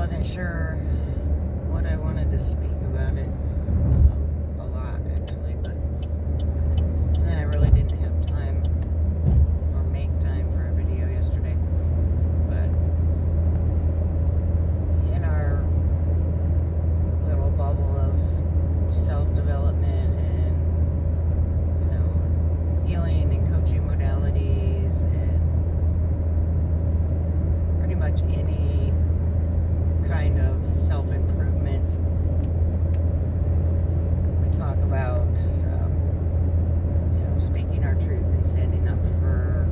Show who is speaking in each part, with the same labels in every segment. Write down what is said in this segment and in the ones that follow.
Speaker 1: wasn't sure what I wanted to speak about it. A lot, actually, but and then I really didn't have time or make time for a video yesterday. But in our little bubble of self-development and, healing and coaching modalities and pretty much any kind of self-improvement, we talk about speaking our truth and standing up for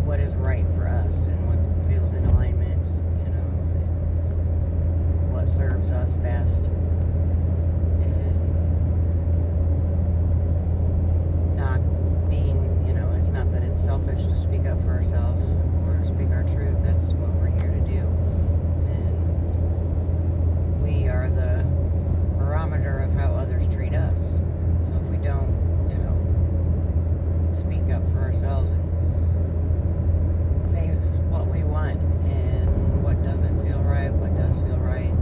Speaker 1: what is right for us and what feels in alignment, what serves us best, and not being, it's not that it's selfish to speak up for ourselves or speak our truth. That's what we're here to do. We are the barometer of how others treat us. So if we don't, speak up for ourselves and say what we want and what doesn't feel right, what does feel right,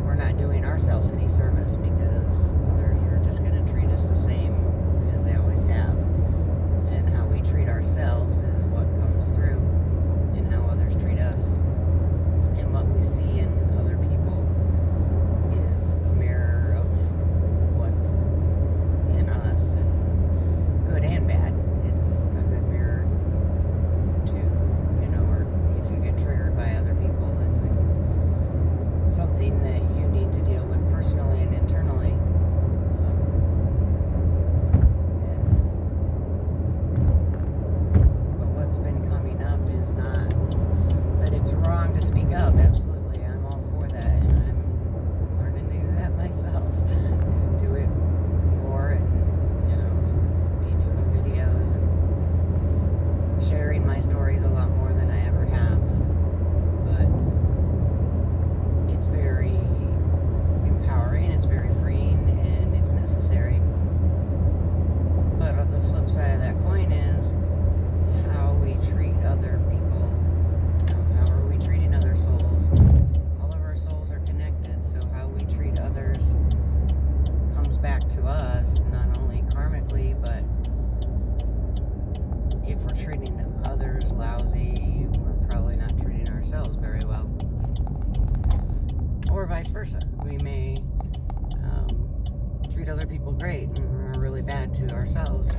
Speaker 1: we're not doing ourselves any service, because others are just going to treat us the same as they always have. And how we treat ourselves is what comes through in how others treat us. And what we see in other people is a mirror of what's in us, and good and bad. It's a good mirror to, or if you get triggered by other people, it's something that you need to deal with personally and internally. But what's been coming up is not that it's wrong to speak up. Absolutely, I'm all for that, and I'm learning to do that myself, and do it more, and be doing videos and sharing my stories a lot more than I ever have. But it's very empowering, it's very freeing, and it's necessary. But on the flip side of that coin is how we treat other people. How are we treating other souls? All of our souls are connected, so how we treat others comes back to us, not only karmically, but if we're treating others lousy, we're probably not treating ourselves very well. Or vice versa. We may treat other people great and are really bad to ourselves.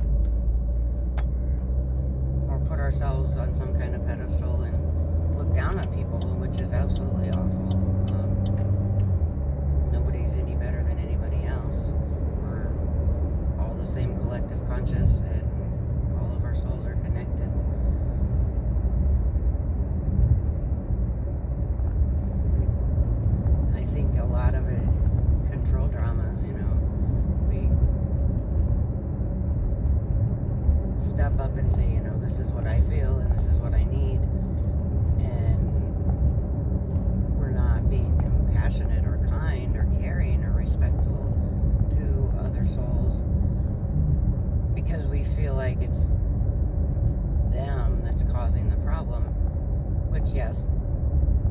Speaker 1: Or put ourselves on some kind of pedestal and look down on people, which is absolutely awful. Nobody's any better than anybody else. We're all the same collective conscious, and all of our souls are connected. I think a lot of it, control dramas, we step up and say, this is what I feel and this is what I need, and we're not being compassionate or kind or caring or respectful to other souls, because we feel like it's them that's causing the problem, which, yes,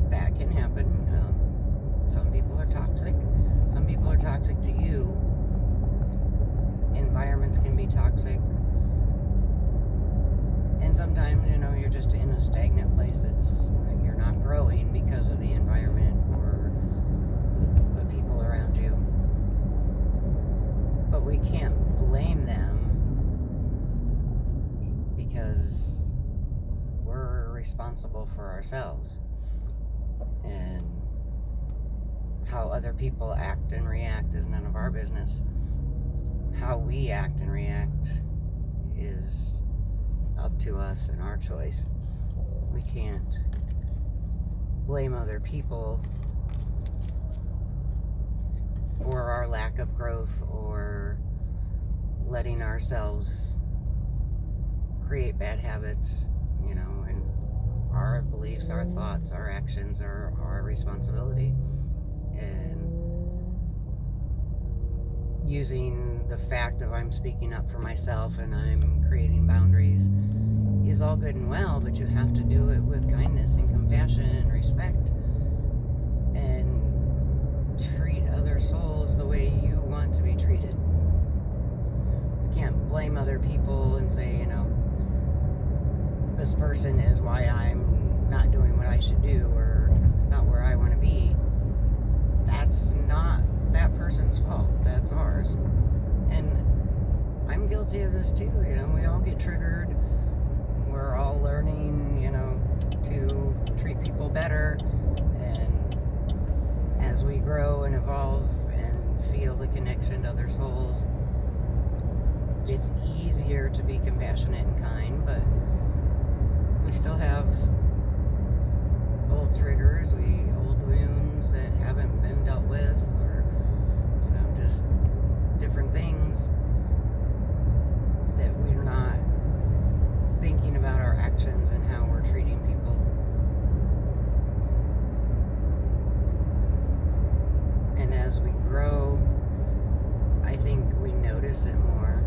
Speaker 1: that can happen. Some people are toxic. Some people are toxic to you. Environments can be toxic. And sometimes, you're just in a stagnant place you're not growing because of the environment or the people around you. But we can't blame them, because we're responsible for ourselves. And how other people act and react is none of our business. How we act and react is up to us and our choice. We can't blame other people for our lack of growth or letting ourselves create bad habits, and our beliefs, our thoughts, our actions are our responsibility. And using the fact of I'm speaking up for myself and I'm creating boundaries is all good and well, but you have to do it with kindness and compassion person is why I'm not doing what I should do or not where I want to be. That's not that person's fault. That's ours. And I'm guilty of this too. We all get triggered. We're all learning, to treat people better. And as we grow and evolve and feel the connection to other souls, it's easier to be compassionate and kind, but we still have old triggers, old wounds that haven't been dealt with, or just different things that we're not thinking about our actions and how we're treating people. And as we grow, I think we notice it more.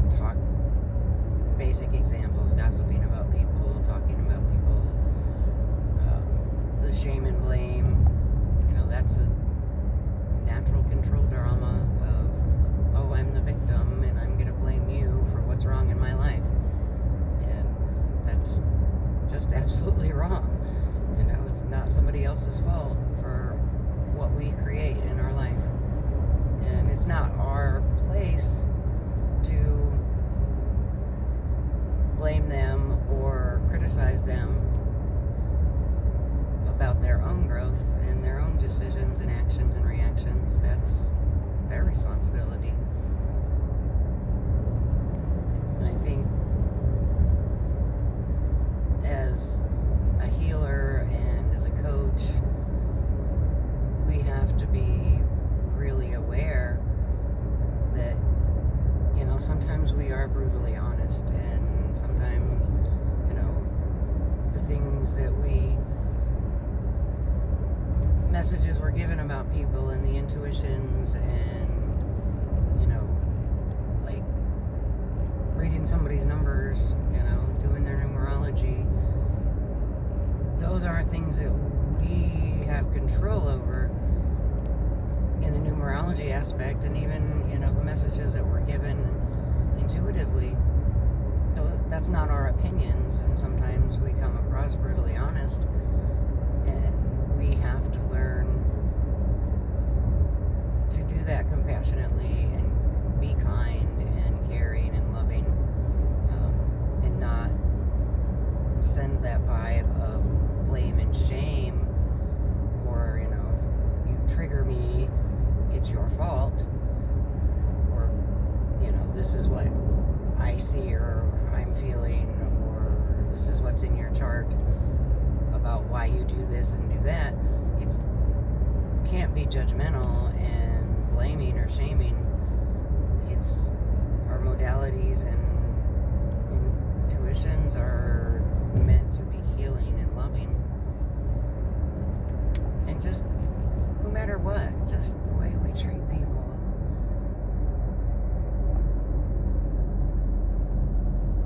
Speaker 1: Talk basic examples, gossiping about people, talking about people, the shame and blame. That's a natural control drama of, oh, I'm the victim and I'm going to blame you for what's wrong in my life. And that's just absolutely wrong. It's not somebody else's fault for what we create in our life. And it's not our place to blame them or criticize them about their own growth and their own decisions and actions and reactions. That's their responsibility. And I think as a healer and as a coach, we have to be really aware that sometimes we are brutally honest, and sometimes the things that messages we're given about people and the intuitions and like reading somebody's numbers, doing their numerology, those aren't things that we have control over in the numerology aspect. And even the messages that we're given intuitively, that's not our opinions, and sometimes we come across brutally honest, and we have to learn to do that compassionately and be kind and caring and loving, and not send that vibe of blame and shame, or you trigger me, it's your fault, or this is what I see or I'm feeling, or this is what's in your chart about why you do this and do that. It can't be judgmental and blaming or shaming. It's our modalities and intuitions are meant to be healing and loving. And just no matter what, just the way we treat people.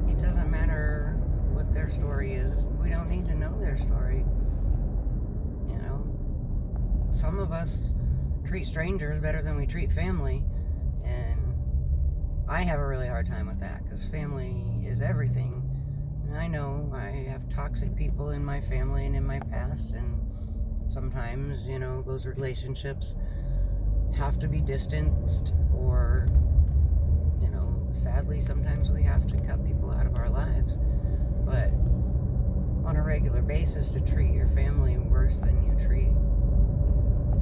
Speaker 1: It doesn't matter what their story is. We don't need to know their story. Some of us treat strangers better than we treat family, and I have a really hard time with that, because family is everything. And I know I have toxic people in my family and in my past, and sometimes, those relationships have to be distanced, or, sadly, sometimes we have to cut people out of our lives. But on a regular basis, to treat your family worse than you treat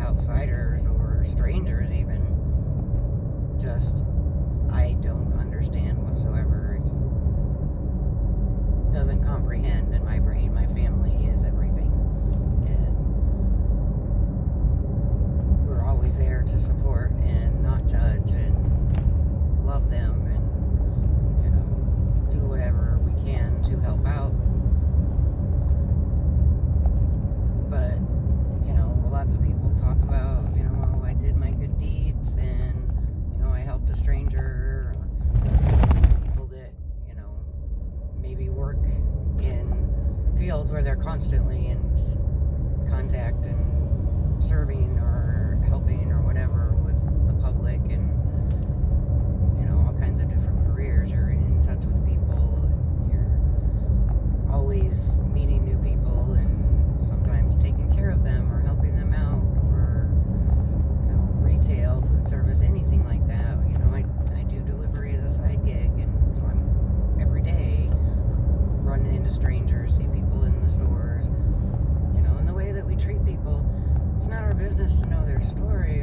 Speaker 1: outsiders or strangers even, I don't understand whatsoever. It doesn't comprehend in my brain. My family is everything. And we're always there to support and not judge and love them and, do whatever we can to help out. But, lots of people talk about, I did my good deeds and, I helped a stranger, or people that, maybe work in fields where they're constantly in contact and serving or helping or whatever with the public, and all kinds of different careers. You're in touch with people it's not our business to know their story.